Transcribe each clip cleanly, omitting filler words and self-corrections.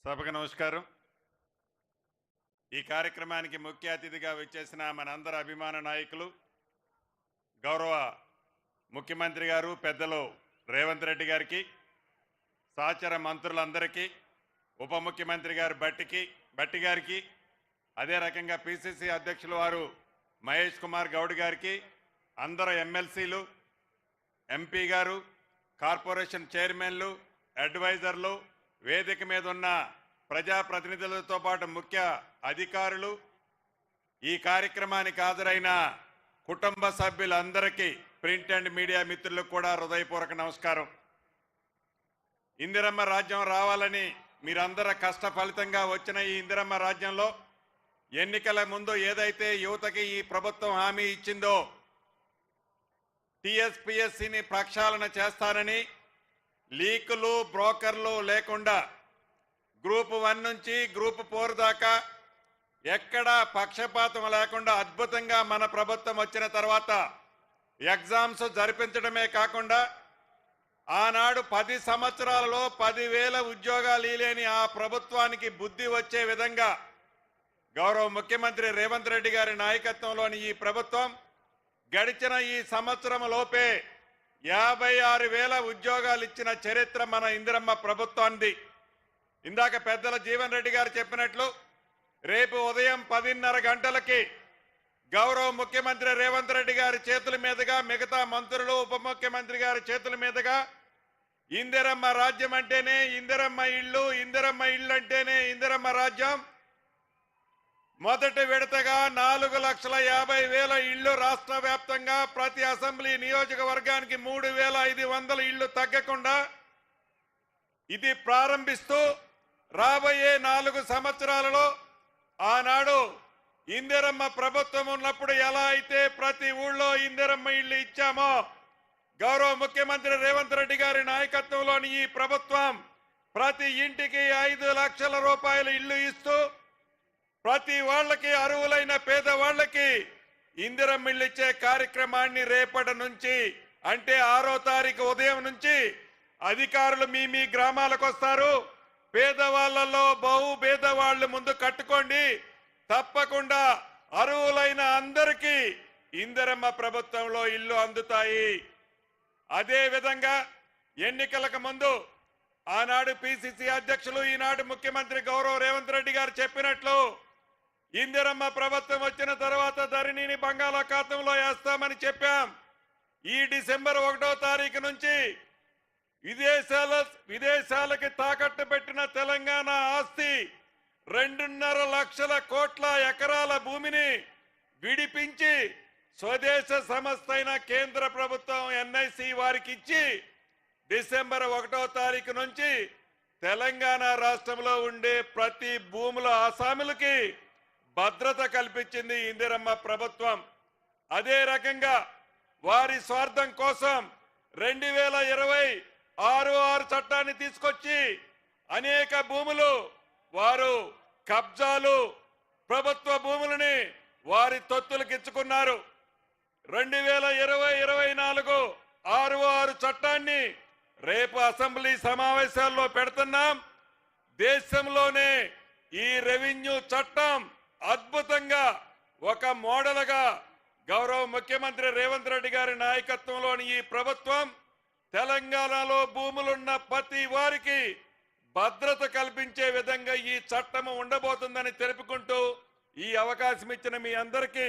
సభకు నమస్కారం. ఈ కార్యక్రమానికి ముఖ్య అతిథిగా విచ్చేసిన మనందరి అభిమాన నాయకులు గౌరవ ముఖ్యమంత్రి గారు పెద్దలు రేవంత్ రెడ్డి గారికి, సహచర మంత్రులందరికీ, ఉప ముఖ్యమంత్రి గారు బట్టి గారికి, అదే రకంగా పిసిసి అధ్యక్షులు వారు మహేష్ కుమార్ గౌడ్ గారికి, అందరు ఎమ్మెల్సీలు, ఎంపీ గారు, కార్పొరేషన్ చైర్మన్లు, అడ్వైజర్లు, వేదిక మీద ఉన్న ప్రజాప్రతినిధులతో పాటు ముఖ్య అధికారులు, ఈ కార్యక్రమానికి హాజరైన కుటుంబ సభ్యులందరికీ, ప్రింట్ అండ్ మీడియా మిత్రులకు కూడా హృదయపూర్వక నమస్కారం. ఇందిరమ్మ రాజ్యం రావాలని మీరందరూ కష్ట ఫలితంగా వచ్చిన ఈ ఇందిరమ్మ రాజ్యంలో ఎన్నికల ముందు ఏదైతే యువతకి ఈ ప్రభుత్వం హామీ ఇచ్చిందో టీఎస్పీఎస్సీని ప్రక్షాళన చేస్తానని, లీకులు బ్రోకర్లు లేకుండా గ్రూప్ 1 నుంచి గ్రూప్ 4 దాకా ఎక్కడా పక్షపాతం లేకుండా అద్భుతంగా మన ప్రభుత్వం వచ్చిన తర్వాత ఎగ్జామ్స్ జరిపించడమే కాకుండా ఆనాడు 10 సంవత్సరాలలో 10,000 ఉద్యోగాలు లేని ఆ ప్రభుత్వానికి బుద్ధి వచ్చే విధంగా గౌరవ ముఖ్యమంత్రి రేవంత్ రెడ్డి గారి నాయకత్వంలోని ఈ ప్రభుత్వం గడిచిన ఈ సంవత్సరం లోపే 56,000 ఉద్యోగాలు ఇచ్చిన చరిత్ర మన ఇందిరమ్మ ప్రభుత్వానికి. ఇందాక పెద్దల జీవన్ రెడ్డి గారు చెప్పినట్లు రేపు ఉదయం 10:30 గంటలకి గౌరవ ముఖ్యమంత్రి రేవంత్ రెడ్డి గారి చేతుల మీదుగా, మిగతా మంత్రులు ఉప ముఖ్యమంత్రి గారి చేతుల మీదుగా ఇందిరమ్మ రాజ్యం అంటేనే ఇందిరమ్మ ఇళ్ళు, ఇందిరమ్మ ఇళ్ళు అంటేనే ఇందిరమ్మ రాజ్యం, మొదటి విడతగా 4,50,000 ఇళ్లు రాష్ట్ర వ్యాప్తంగా ప్రతి అసెంబ్లీ నియోజకవర్గానికి 3,500 ఇళ్లు తగ్గకుండా ఇది ప్రారంభిస్తూ రాబోయే 4 సంవత్సరాలలో ఆనాడు ఇందిరమ్మ ప్రభుత్వం ఉన్నప్పుడు ఎలా అయితే ప్రతి ఊళ్ళో ఇందిరమ్మ ఇళ్లు ఇచ్చామో గౌరవ ముఖ్యమంత్రి రేవంత్ రెడ్డి గారి నాయకత్వంలోని ఈ ప్రభుత్వం ప్రతి ఇంటికి 5 లక్షల రూపాయల ఇళ్లు ఇస్తూ ప్రతి వాళ్ళకి, అర్హులైన పేదవాళ్ళకి ఇందిరమ్మ ఇళ్లు ఇచ్చే కార్యక్రమాన్ని రేపటి నుంచి అంటే 6వ తారీఖు ఉదయం నుంచి అధికారులు మీ గ్రామాలకు వస్తారు. పేదవాళ్లలో బహు పేదవాళ్లు ముందు కట్టుకోండి, తప్పకుండా అర్హులైన అందరికీ ఇందిరమ్మ ప్రభుత్వంలో ఇల్లు అందుతాయి. అదే విధంగా ఎన్నికలకు ముందు ఆనాడు పిసిసి అధ్యక్షులు, ఈనాడు ముఖ్యమంత్రి గౌరవ రేవంత్ రెడ్డి గారు చెప్పినట్లు ఇందిరమ్మ ప్రభుత్వం వచ్చిన తర్వాత ధరణిని బంగాళాఖాతంలో వేస్తామని చెప్పాం. ఈ డిసెంబర్ 1వ తారీఖు నుంచి విదేశాలకి తాకట్టు పెట్టిన తెలంగాణ ఆస్తి 2.5 లక్షల కోట్ల ఎకరాల భూమిని విడిపించి స్వదేశ సంస్థ అయిన కేంద్ర ప్రభుత్వం ఎన్ఐసి వారికి ఇచ్చి డిసెంబర్ 1వ తారీఖు నుంచి తెలంగాణ రాష్ట్రంలో ఉండే ప్రతి భూముల ఆసాములకి భద్రత కల్పించింది ఇందిరమ్మ ప్రభుత్వం. అదే రకంగా వారి స్వార్థం కోసం 2026 చట్టాన్ని తీసుకొచ్చి అనేక భూములు వారు కబ్జాలు, ప్రభుత్వ భూములని వారి తొత్తులకిచ్చుకున్నారు. 2024 6 చట్టాన్ని రేపు అసెంబ్లీ సమావేశాల్లో పెడుతున్నాం. దేశంలోనే ఈ రెవెన్యూ చట్టం అద్భుతంగా ఒక మోడల్గా గౌరవ ముఖ్యమంత్రి రేవంత్ రెడ్డి గారి నాయకత్వంలోని ఈ ప్రభుత్వం తెలంగాణలో భూములున్న ప్రతి వారికి భద్రత కల్పించే విధంగా ఈ చట్టం ఉండబోతుందని తెలుపుకుంటూ ఈ అవకాశం ఇచ్చిన మీ అందరికీ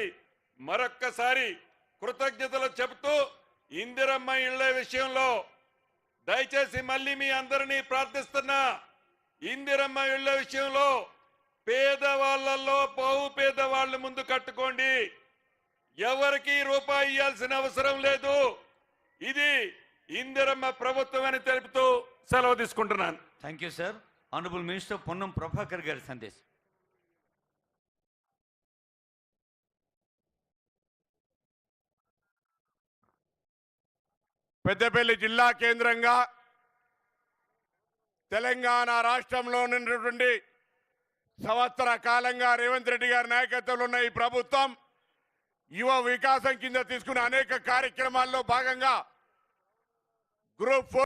మరొక్కసారి కృతజ్ఞతలు చెబుతూ, ఇందిరమ్మ ఇళ్ల విషయంలో దయచేసి మళ్ళీ మీ అందరినీ ప్రార్థిస్తున్నా, ఇందిరమ్మ ఇళ్ల విషయంలో పేదవాళ్లలో బహు పేదవాళ్ళు ముందు కట్టుకోండి. ఎవరికి రూపాయి ఇవ్వాల్సిన అవసరం లేదు. ఇది ఇందిరమ్మ ప్రభుత్వం అని తెలుపుతూ సెలవు తీసుకుంటున్నాను. Thank you sir. Honourable minister Ponnam Prabhakar గారి సందేశం. పెద్దపల్లి జిల్లా కేంద్రంగా తెలంగాణ రాష్ట్రంలో ఉన్నటువంటి సంవత్సర కాలంగా రేవంత్ రెడ్డి గారి నాయకత్వంలో ఉన్న ఈ ప్రభుత్వం యువ వికాసం కింద తీసుకున్న అనేక కార్యక్రమాల్లో భాగంగా గ్రూప్ 4